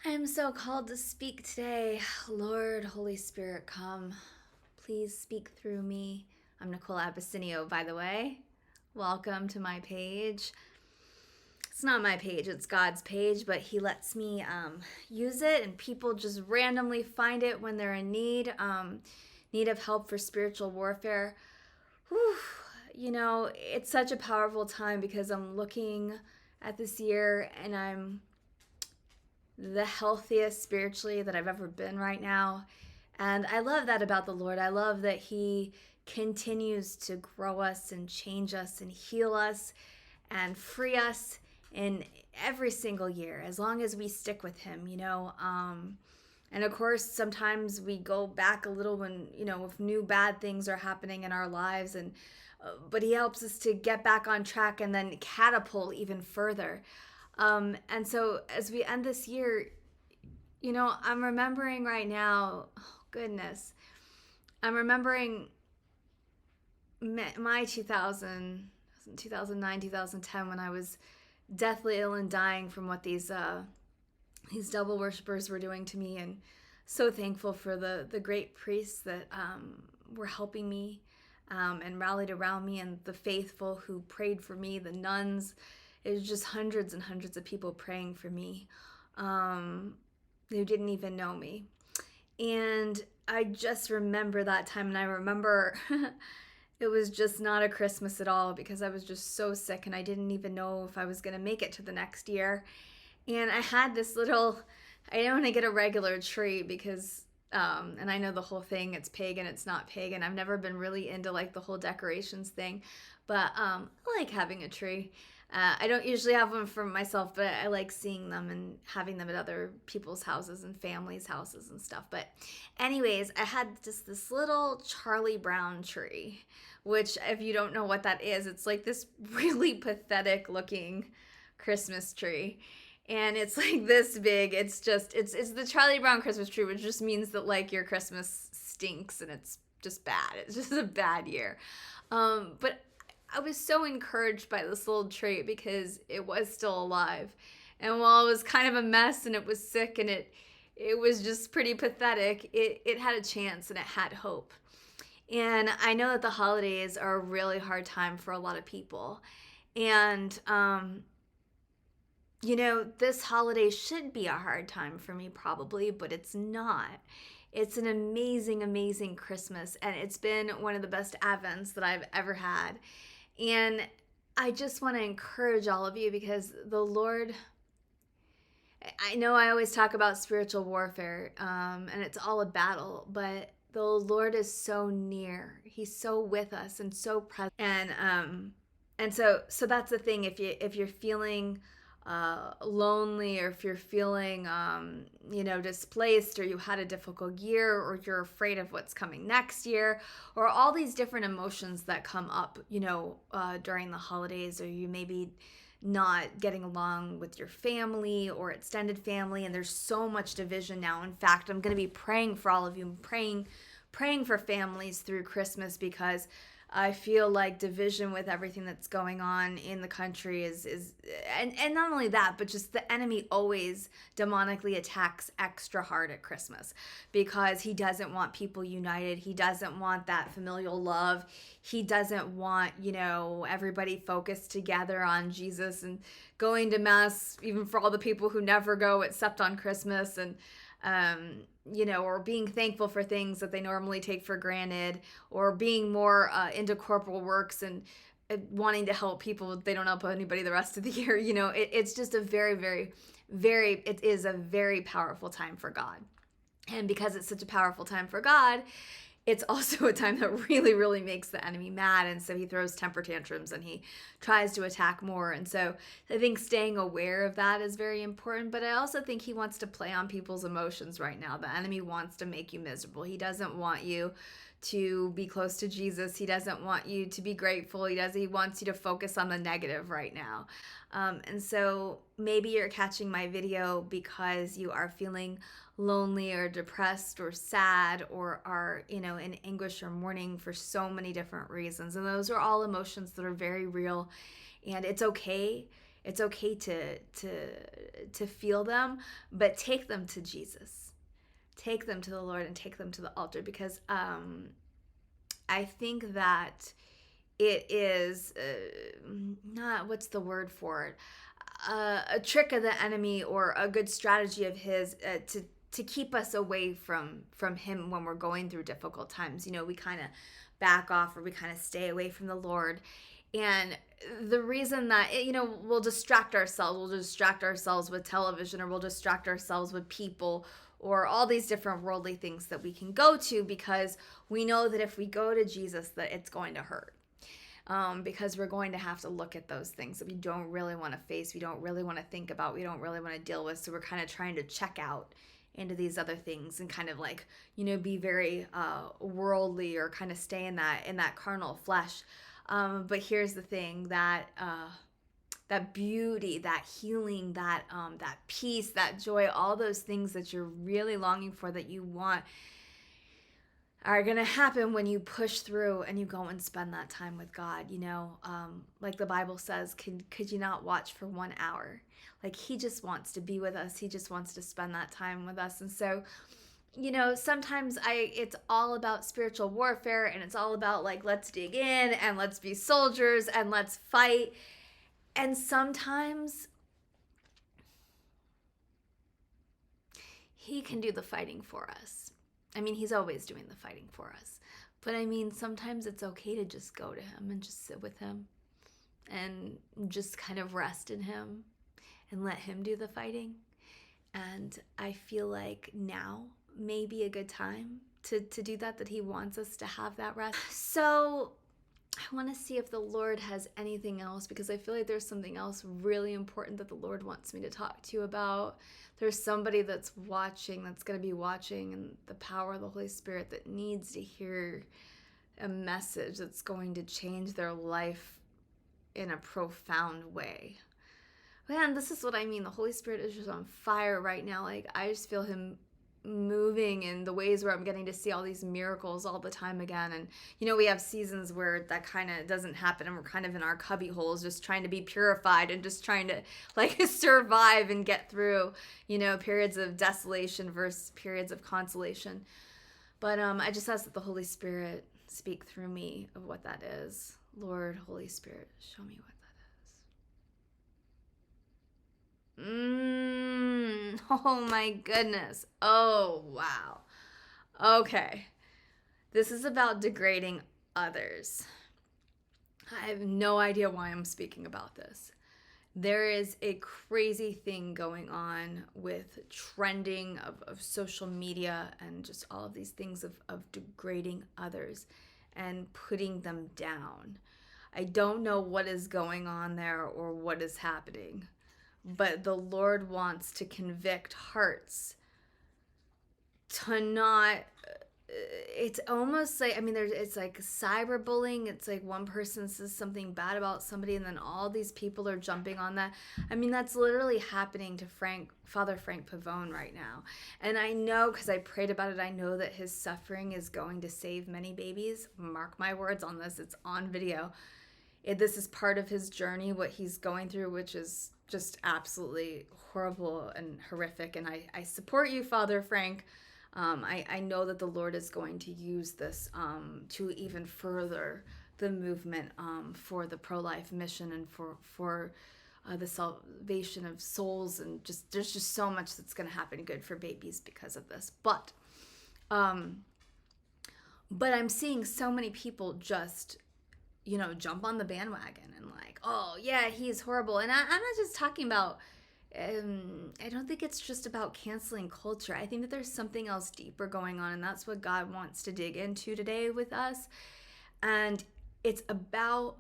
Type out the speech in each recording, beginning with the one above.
I am so called to speak today. Lord, Holy Spirit, come. Please speak through me. I'm Nicole Abisinio, by the way. Welcome to my page. It's not my page, it's God's page, but He lets me use it, and people just randomly find it when they're in need of help for spiritual warfare. Whew. It's such a powerful time because I'm looking at this year and I'm the healthiest spiritually that I've ever been right now. And I love that about the Lord. I love that He continues to grow us and change us and heal us and free us in every single year as long as we stick with Him. And of course, sometimes we go back a little when, if new bad things are happening in our lives, and but He helps us to get back on track and then catapult even further. And so as we end this year, I'm remembering right now, oh goodness, I'm remembering my 2009, 2010, when I was deathly ill and dying from what these devil worshippers were doing to me, and so thankful for the great priests that were helping me and rallied around me, and the faithful who prayed for me, the nuns. It was just hundreds and hundreds of people praying for me who didn't even know me. And I just remember that time, and I remember it was just not a Christmas at all because I was just so sick and I didn't even know if I was going to make it to the next year. And I had this little, I didn't want to get a regular tree because, and I know the whole thing, it's pagan, it's not pagan. I've never been really into like the whole decorations thing, but I like having a tree. I don't usually have one for myself, but I like seeing them and having them at other people's houses and families' houses and stuff. But anyways, I had just this little Charlie Brown tree, which if you don't know what that is, it's like this really pathetic looking Christmas tree. And it's like this big. It's the Charlie Brown Christmas tree, which just means that like your Christmas stinks and it's just bad. It's just a bad year. But I was so encouraged by this little tree because it was still alive. And while it was kind of a mess and it was sick and it was just pretty pathetic, it had a chance and it had hope. And I know that the holidays are a really hard time for a lot of people. And, this holiday should be a hard time for me probably, but it's not. It's an amazing, amazing Christmas. And it's been one of the best Advents that I've ever had. And I just want to encourage all of you because the Lord, I know I always talk about spiritual warfare, and it's all a battle, but the Lord is so near. He's so with us and so present. And so that's the thing. If you're feeling lonely, or if you're feeling displaced, or you had a difficult year, or you're afraid of what's coming next year, or all these different emotions that come up during the holidays, or you maybe not getting along with your family or extended family, and there's so much division now. In fact, I'm going to be praying for all of you. I'm praying for families through Christmas because I feel like division with everything that's going on in the country is and not only that, but just the enemy always demonically attacks extra hard at Christmas because he doesn't want people united. He doesn't want that familial love. He doesn't want, everybody focused together on Jesus and going to mass, even for all the people who never go except on Christmas, and or being thankful for things that they normally take for granted, or being more into corporal works and wanting to help people. They don't help anybody the rest of the year. It's just a very, very, very, it is a very powerful time for God. And because it's such a powerful time for God, it's also a time that really, really makes the enemy mad. And so he throws temper tantrums and he tries to attack more. And so I think staying aware of that is very important. But I also think he wants to play on people's emotions right now. The enemy wants to make you miserable. He doesn't want you to be close to Jesus. He doesn't want you to be grateful. He wants you to focus on the negative right now. And so maybe you're catching my video because you are feeling lonely or depressed or sad, or are, in anguish or mourning for so many different reasons. And those are all emotions that are very real, and it's okay. It's okay to feel them, but take them to Jesus. Take them to the Lord and take them to the altar, because I think that it is not, what's the word for it, a trick of the enemy or a good strategy of his to keep us away from him when we're going through difficult times. We kind of back off, or we kind of stay away from the Lord. And the reason that we'll distract ourselves with television, or we'll distract ourselves with people, or all these different worldly things that we can go to, because we know that if we go to Jesus, that it's going to hurt. Because we're going to have to look at those things that we don't really want to face, we don't really want to think about, we don't really want to deal with. So we're kind of trying to check out into these other things and kind of like, be very worldly, or kind of stay in that carnal flesh. But here's the thing, that that beauty, that healing, that peace, that joy, all those things that you're really longing for, that you want, are going to happen when you push through and you go and spend that time with God. Like the Bible says, could you not watch for 1 hour? Like, he just wants to be with us. He just wants to spend that time with us. And so, sometimes it's all about spiritual warfare, and it's all about like, let's dig in and let's be soldiers and let's fight. And sometimes he can do the fighting for us. I mean, he's always doing the fighting for us. But I mean, sometimes it's okay to just go to him and just sit with him and just kind of rest in him and let him do the fighting. And I feel like now may be a good time to do that he wants us to have that rest. So I want to see if the Lord has anything else, because I feel like there's something else really important that the Lord wants me to talk to you about. There's somebody that's watching, that's going to be watching, and the power of the Holy Spirit that needs to hear a message that's going to change their life in a profound way. Man, this is what I mean. The Holy Spirit is just on fire right now. Like, I just feel him moving in the ways where I'm getting to see all these miracles all the time again. And we have seasons where that kind of doesn't happen, and we're kind of in our cubby holes, just trying to be purified and just trying to like survive and get through periods of desolation versus periods of consolation. But I just ask that the Holy Spirit speak through me of what that is. Lord, Holy Spirit, show me what that is. Oh my goodness. Oh, wow. Okay. This is about degrading others. I have no idea why I'm speaking about this. There is a crazy thing going on with trending of social media and just all of these things of degrading others and putting them down. I don't know what is going on there or what is happening, but the Lord wants to convict hearts to not. It's almost like, it's like cyberbullying. It's like one person says something bad about somebody, and then all these people are jumping on that. That's literally happening to Father Frank Pavone right now. And I know, because I prayed about it, I know that his suffering is going to save many babies. Mark my words on this. It's on video. This is part of his journey, what he's going through, which is just absolutely horrible and horrific. And I support you, Father Frank. I know that the Lord is going to use this to even further the movement for the pro-life mission and for the salvation of souls, and just there's just so much that's going to happen good for babies because of this. But I'm seeing so many people just jump on the bandwagon and like, oh yeah, he's horrible. And I'm not just talking about. I don't think it's just about canceling culture. I think that there's something else deeper going on, and that's what God wants to dig into today with us. And it's about,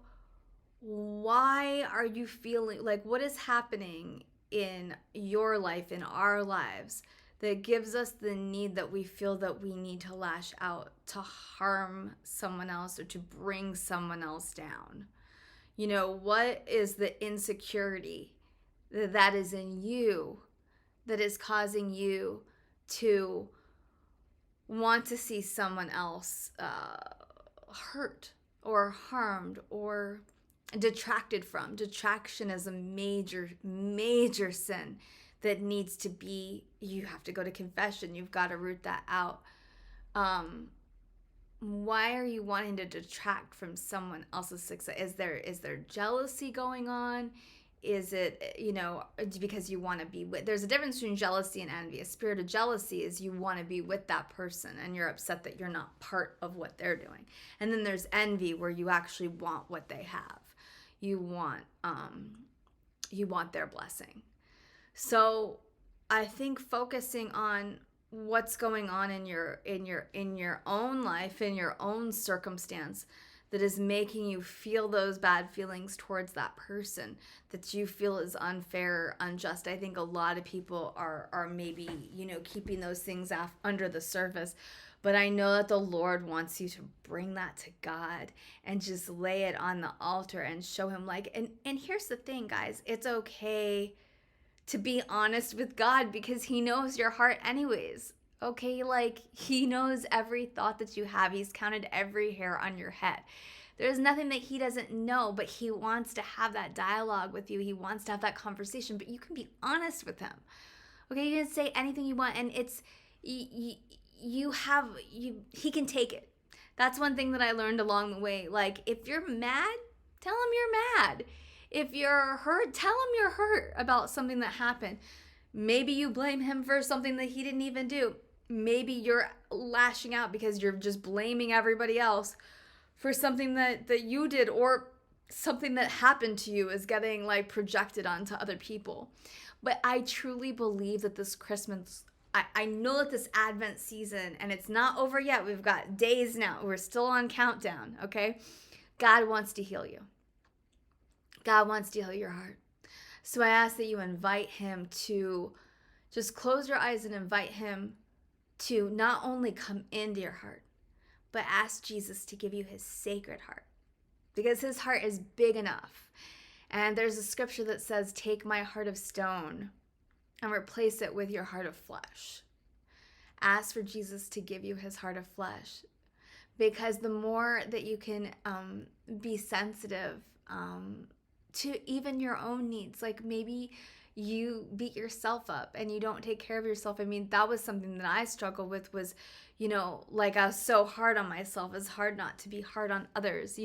why are you feeling like, what is happening in your life, in our lives, that gives us the need that we feel that we need to lash out to harm someone else or to bring someone else down? What is the insecurity that is in you that is causing you to want to see someone else hurt or harmed or detracted from. Detraction is a major, major sin that needs to be, you have to go to confession. You've got to root that out. Why are you wanting to detract from someone else's success? Is there jealousy going on? Is it, because you want to be with, there's a difference between jealousy and envy. A spirit of jealousy is you want to be with that person and you're upset that you're not part of what they're doing. And then there's envy where you actually want what they have. You want their blessing. So I think focusing on what's going on in your own life, in your own circumstance, that is making you feel those bad feelings towards that person, that you feel is unfair, unjust. I think a lot of people are maybe, keeping those things under the surface. But I know that the Lord wants you to bring that to God and just lay it on the altar and show him, and here's the thing, guys, it's okay to be honest with God because he knows your heart anyways. Okay, he knows every thought that you have. He's counted every hair on your head. There's nothing that he doesn't know, but he wants to have that dialogue with you. He wants to have that conversation, but you can be honest with him. Okay, you can say anything you want, and it's he can take it. That's one thing that I learned along the way. If you're mad, tell him you're mad. If you're hurt, tell him you're hurt about something that happened. Maybe you blame him for something that he didn't even do. Maybe you're lashing out because you're just blaming everybody else for something that you did, or something that happened to you is getting projected onto other people. But I truly believe that this Christmas, I know that this Advent season, and it's not over yet. We've got days now. We're still on countdown, okay? God wants to heal you. God wants to heal your heart. So I ask that you invite him to just close your eyes and invite him to not only come into your heart, but ask Jesus to give you his sacred heart, because his heart is big enough. And there's a scripture that says, take my heart of stone and replace it with your heart of flesh. Ask for Jesus to give you his heart of flesh, because the more that you can be sensitive to even your own needs, maybe you beat yourself up and you don't take care of yourself. I mean, that was something that I struggled with, was, I was so hard on myself. It's hard not to be hard on others,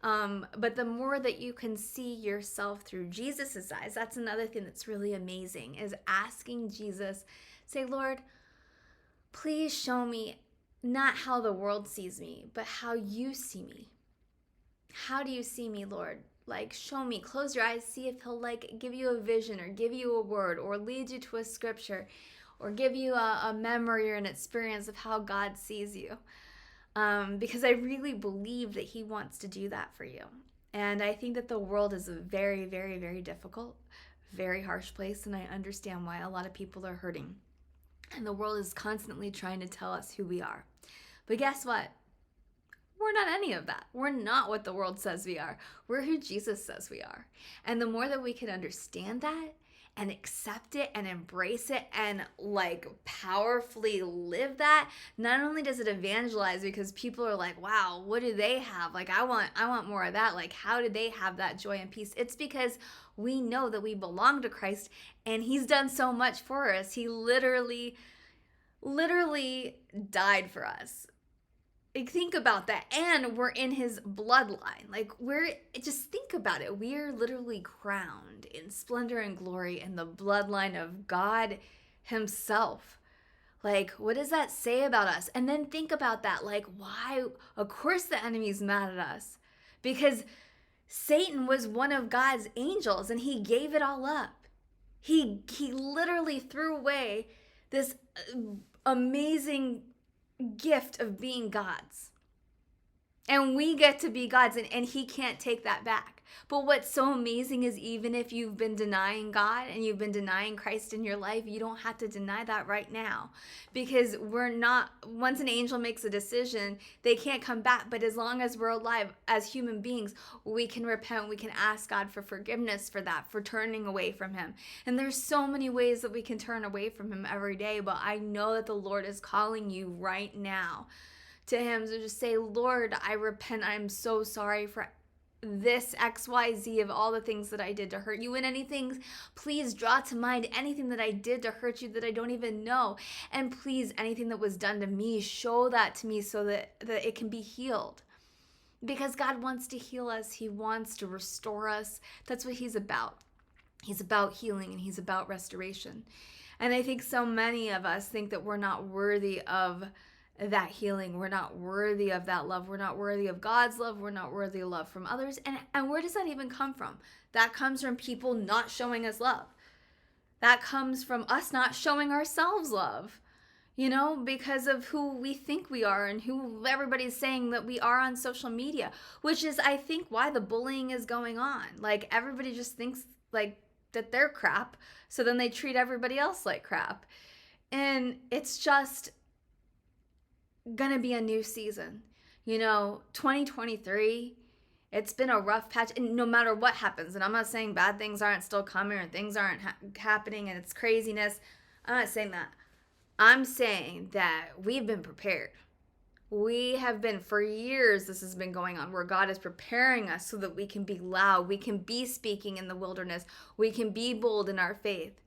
but the more that you can see yourself through Jesus's eyes, that's another thing that's really amazing, is asking Jesus, say, Lord, please show me not how the world sees me, but how you see me. How do you see me, Lord? Show me, close your eyes, see if he'll give you a vision, or give you a word, or lead you to a scripture, or give you a memory or an experience of how God sees you. Because I really believe that he wants to do that for you. And I think that the world is a very, very, very difficult, very harsh place, and I understand why a lot of people are hurting. And the world is constantly trying to tell us who we are. But guess what? We're not any of that. We're not what the world says we are. We're who Jesus says we are. And the more that we can understand that and accept it and embrace it and powerfully live that, not only does it evangelize, because people are like, wow, what do they have? I want more of that. How did they have that joy and peace? It's because we know that we belong to Christ and he's done so much for us. He literally died for us. Think about that. And we're in his bloodline. Just think about it. We're literally crowned in splendor and glory in the bloodline of God himself. What does that say about us? And then think about that. Why? Of course the enemy's mad at us, because Satan was one of God's angels and he gave it all up. He literally threw away this amazing gift of being God's. And we get to be God's, and he can't take that back. But what's so amazing is, even if you've been denying God and you've been denying Christ in your life, you don't have to deny that right now. Because once an angel makes a decision, they can't come back. But as long as we're alive as human beings, we can repent. We can ask God for forgiveness for that, for turning away from him. And there's so many ways that we can turn away from him every day. But I know that the Lord is calling you right now to him. So just say, Lord, I repent. I'm so sorry for this XYZ of all the things that I did to hurt you, and anything, please draw to mind anything that I did to hurt you that I don't even know. And please, anything that was done to me, show that to me so that it can be healed. Because God wants to heal us. He wants to restore us. That's what he's about. He's about healing and he's about restoration. And I think so many of us think that we're not worthy of that healing. We're not worthy of that love. We're not worthy of God's love. We're not worthy of love from others. And where does that even come from? That comes from people not showing us love. That comes from us not showing ourselves love. Because of who we think we are and who everybody's saying that we are on social media, which is, I think, why the bullying is going on. Like, everybody just thinks like that they're crap, so then they treat everybody else like crap. And it's just gonna be a new season. 2023, it's been a rough patch, and no matter what happens, and I'm not saying bad things aren't still coming or things aren't happening and it's craziness. I'm not saying that. I'm saying that we've been prepared. We have been, for years, this has been going on, where God is preparing us so that we can be loud. We can be speaking in the wilderness. We can be bold in our faith.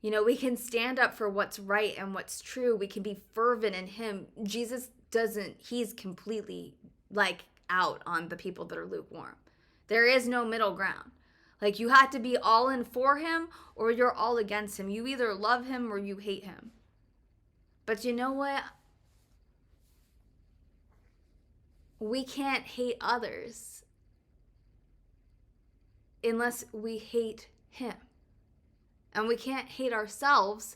We can stand up for what's right and what's true. We can be fervent in him. Jesus doesn't, he's completely out on the people that are lukewarm. There is no middle ground. You have to be all in for him or you're all against him. You either love him or you hate him. But you know what? We can't hate others unless we hate him. And we can't hate ourselves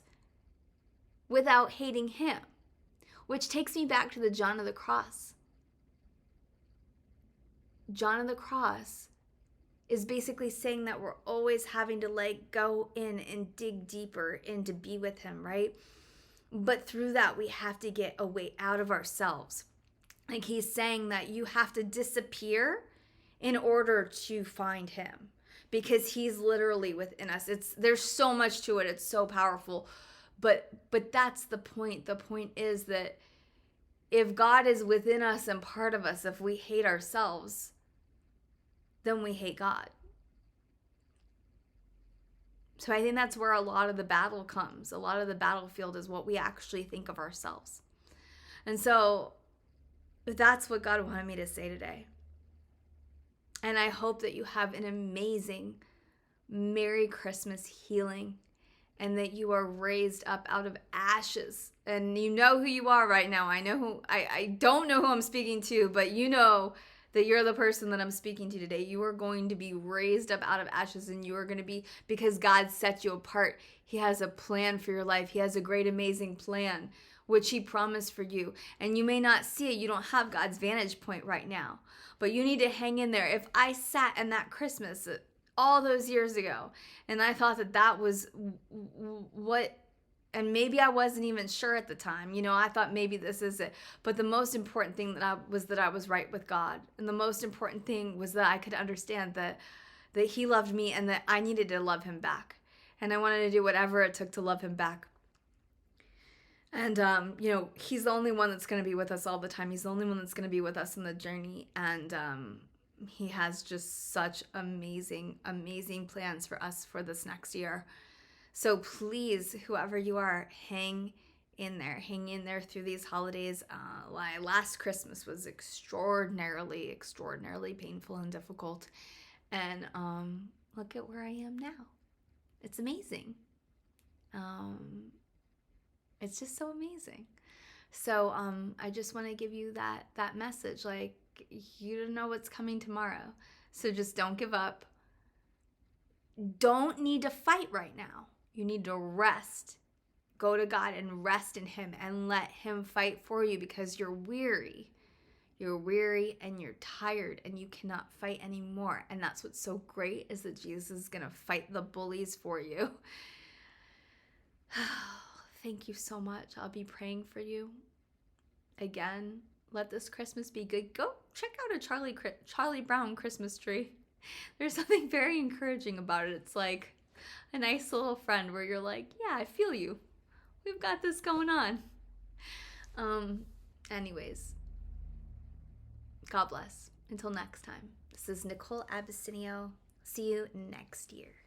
without hating him. Which takes me back to the John of the Cross. John of the Cross is basically saying that we're always having to go in and dig deeper in to be with him, right? But through that, we have to get a way out of ourselves. He's saying that you have to disappear in order to find him, because he's literally within us. There's so much to it. It's so powerful. But that's the point. The point is that if God is within us and part of us, if we hate ourselves, then we hate God. So I think that's where a lot of the battle comes. A lot of the battlefield is what we actually think of ourselves. And so that's what God wanted me to say today. And I hope that you have an amazing Merry Christmas healing, and that you are raised up out of ashes. And you know who you are right now. I don't know who I'm speaking to, but you know that you're the person that I'm speaking to today. You are going to be raised up out of ashes, and you are going to be, because God set you apart. He has a plan for your life. He has a great, amazing plan, which he promised for you. And you may not see it. You don't have God's vantage point right now, but you need to hang in there. If I sat in that Christmas all those years ago, and I thought that was what, and maybe I wasn't even sure at the time. I thought maybe this is it. But the most important thing that I was right with God. And the most important thing was that I could understand that he loved me and that I needed to love him back. And I wanted to do whatever it took to love him back. And, he's the only one that's going to be with us all the time. He's the only one that's going to be with us in the journey. And he has just such amazing, amazing plans for us for this next year. So please, whoever you are, hang in there. Hang in there through these holidays. Last Christmas was extraordinarily, extraordinarily painful and difficult. And look at where I am now. It's amazing. It's just so amazing. So I just want to give you that message. You don't know what's coming tomorrow. So just don't give up. Don't need to fight right now. You need to rest. Go to God and rest in him and let him fight for you, because you're weary. You're weary and you're tired and you cannot fight anymore. And that's what's so great, is that Jesus is going to fight the bullies for you. Thank you so much. I'll be praying for you. Again, let this Christmas be good. Go check out a Charlie Brown Christmas tree. There's something very encouraging about it. It's like a nice little friend where you're like, yeah, I feel you. We've got this going on. Anyways, God bless. Until next time. This is Nicole Abysinio. See you next year.